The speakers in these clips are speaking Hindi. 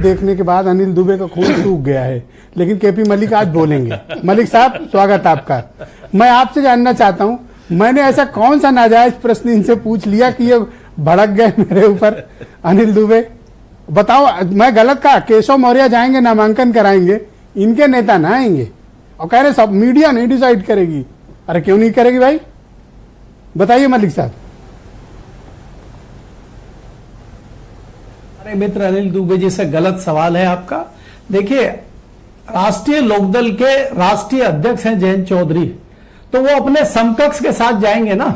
देखने के बाद अनिल दुबे का खून सूख गया है, लेकिन केपी मलिक आज बोलेंगे। मलिक साहब, स्वागत आपका। मैं आपसे जानना चाहता हूं, मैंने ऐसा कौन सा नाजायज प्रश्न इनसे पूछ लिया कि ये भड़क गए मेरे ऊपर? अनिल दुबे बताओ, मैं गलत कहा? केशव मौर्य जाएंगे, नामांकन कराएंगे, इनके नेता ना आएंगे और कह रहे सब मीडिया नहीं डिसाइड करेगी। अरे क्यों नहीं करेगी भाई, बताइए मलिक साहब। अरे मित्र अनिल दुबे जी से गलत सवाल है आपका। देखिए, राष्ट्रीय लोकदल के राष्ट्रीय अध्यक्ष हैं जयंत चौधरी, तो वो अपने समकक्ष के साथ जाएंगे ना।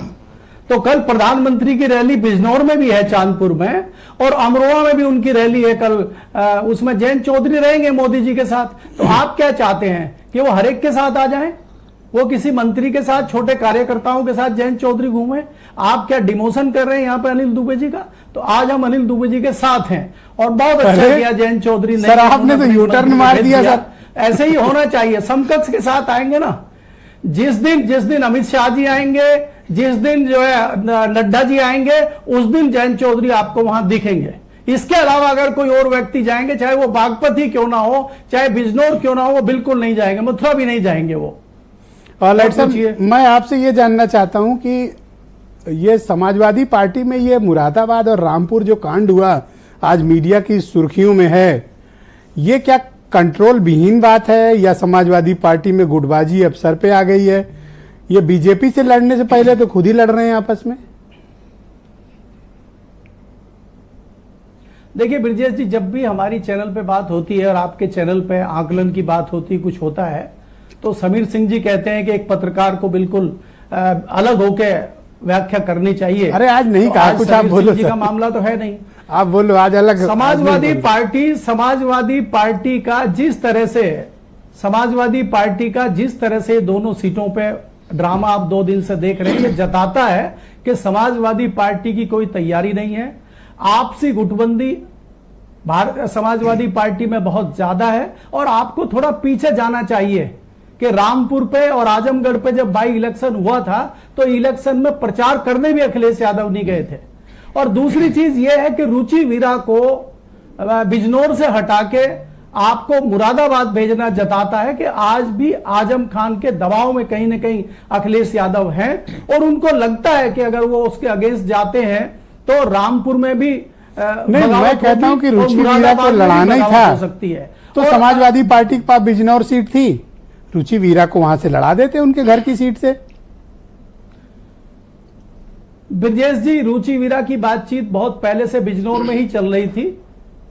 तो कल प्रधानमंत्री की रैली बिजनौर में भी है, चांदपुर में, और अमरोहा में भी उनकी रैली है कल। उसमें जयंत चौधरी रहेंगे मोदी जी के साथ। तो आप क्या चाहते हैं कि वो हर एक के साथ आ जाएं? वो किसी मंत्री के साथ, छोटे कार्यकर्ताओं के साथ जयंत चौधरी घूमे? आप क्या डिमोशन कर रहे हैं यहाँ पे अनिल दुबे जी का? तो आज हम अनिल दुबे जी के साथ हैं और बहुत अच्छा किया जयंत चौधरी ने। सर आपने तो यूटर्न मार दिया सर। ऐसे ही होना चाहिए, समकक्ष के साथ आएंगे ना। जिस दिन अमित शाह जी आएंगे, जिस दिन जो है नड्डा जी आएंगे, उस दिन जयंत चौधरी आपको वहां दिखेंगे। इसके अलावा अगर कोई और व्यक्ति जाएंगे, चाहे वो बागपत क्यों ना हो, चाहे बिजनौर क्यों ना हो, वो बिल्कुल नहीं जाएंगे, मथुरा भी नहीं जाएंगे वो। और मैं आपसे ये जानना चाहता हूं कि ये समाजवादी पार्टी में ये मुरादाबाद और रामपुर जो कांड हुआ आज मीडिया की सुर्खियों में है, ये क्या कंट्रोल विहीन बात है या समाजवादी पार्टी में गुटबाजी अब सर पे आ गई है? ये बीजेपी से लड़ने से पहले तो खुद ही लड़ रहे हैं आपस में। देखिए ब्रजेश जी, जब भी हमारी चैनल पे बात होती है और आपके चैनल पे आकलन की बात होती है, कुछ होता है, तो समीर सिंह जी कहते हैं कि एक पत्रकार को बिल्कुल अलग होके व्याख्या करनी चाहिए। अरे आज नहीं कहा कुछ, आप बोलो। जी का मामला तो है नहीं, आप बोलो। आज अलग समाजवादी पार्टी का जिस तरह से दोनों सीटों पे ड्रामा आप 2 दिन से देख रहे हैं, ये जताता है कि समाजवादी पार्टी की कोई तैयारी नहीं है। आपसी गुटबंदी भारत समाजवादी पार्टी में बहुत ज्यादा है और आपको थोड़ा पीछे जाना चाहिए कि रामपुर पे और आजमगढ़ पे जब बाई इलेक्शन हुआ था तो इलेक्शन में प्रचार करने भी अखिलेश यादव नहीं गए थे। और दूसरी चीज यह है कि रुचि वीरा को बिजनौर से हटा के आपको मुरादाबाद भेजना जताता है कि आज भी आजम खान के दबाव में कहीं ना कहीं अखिलेश यादव हैं और उनको लगता है कि अगर वो उसके अगेंस्ट जाते हैं तो रामपुर में भी नहीं, मैं कहता हूं कि रुचि वीरा को लड़ाना ही था हो सकती है। तो समाजवादी पार्टी के पास बिजनौर सीट थी, रुचि वीरा को वहां से लड़ा देते उनके घर की सीट से। ब्रजेश जी, रुचि वीरा की बातचीत बहुत पहले से बिजनौर में ही चल रही थी,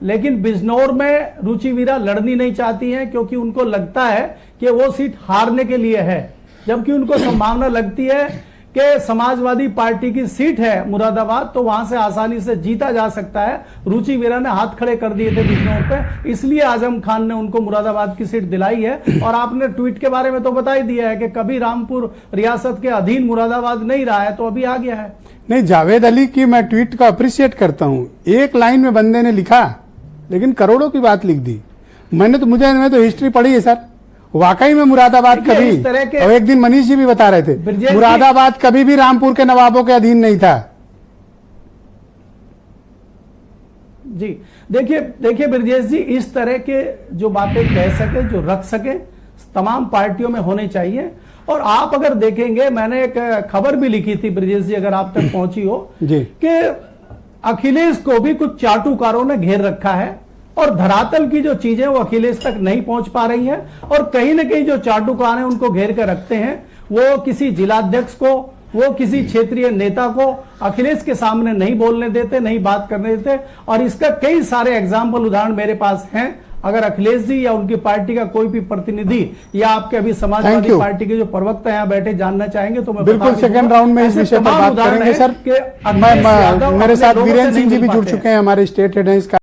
लेकिन बिजनौर में रुचि वीरा लड़नी नहीं चाहती हैं क्योंकि उनको लगता है कि वो सीट हारने के लिए है, जबकि उनको संभावना लगती है कि समाजवादी पार्टी की सीट है मुरादाबाद, तो वहां से आसानी से जीता जा सकता है। रुचि वीरा ने हाथ खड़े कर दिए थे बिजनौर पे, इसलिए आजम खान ने उनको मुरादाबाद की सीट दिलाई है। और आपने ट्वीट के बारे में तो बता ही दिया है कि कभी रामपुर रियासत के अधीन मुरादाबाद नहीं रहा है, तो अभी आ गया है। नहीं, जावेद अली की मैं ट्वीट का अप्रिशिएट करता हूं। एक लाइन में बंदे ने लिखा, लेकिन करोड़ों की बात लिख दी। मैं तो हिस्ट्री पढ़ी है सर, वाकई में मुरादाबाद कभी, और एक दिन मनीष जी भी बता रहे थे, मुरादाबाद कभी भी रामपुर के नवाबों के अधीन नहीं था। जी देखिए ब्रजेश जी, इस तरह के जो बातें कह सके, जो रख सके, तमाम पार्टियों में होने चाहिए। और आप अगर देखेंगे, मैंने एक खबर भी लिखी थी ब्रजेश जी, अगर आप तक पहुंची हो, कि अखिलेश को भी कुछ चाटुकारों ने घेर रखा है और धरातल की जो चीजें वो अखिलेश तक नहीं पहुंच पा रही हैं, और कहीं ना कहीं जो चाटुकार हैं उनको घेर कर रखते हैं। वो किसी जिलाध्यक्ष को, वो किसी क्षेत्रीय नेता को अखिलेश के सामने नहीं बोलने देते, नहीं बात करने देते। और इसका कई सारे एग्जाम्पल, उदाहरण मेरे पास हैं। अगर अखिलेश जी या उनकी पार्टी का कोई भी प्रतिनिधि या आपके अभी समाजवादी पार्टी के जो प्रवक्ता यहाँ बैठे जानना चाहेंगे तो मैं बिल्कुल सेकंड राउंड में इस विषय पर बात करेंगे सर। मेरे साथ वीरेंद्र सिंह जी भी जुड़ चुके हैं, हमारे स्टेट हेड हैं।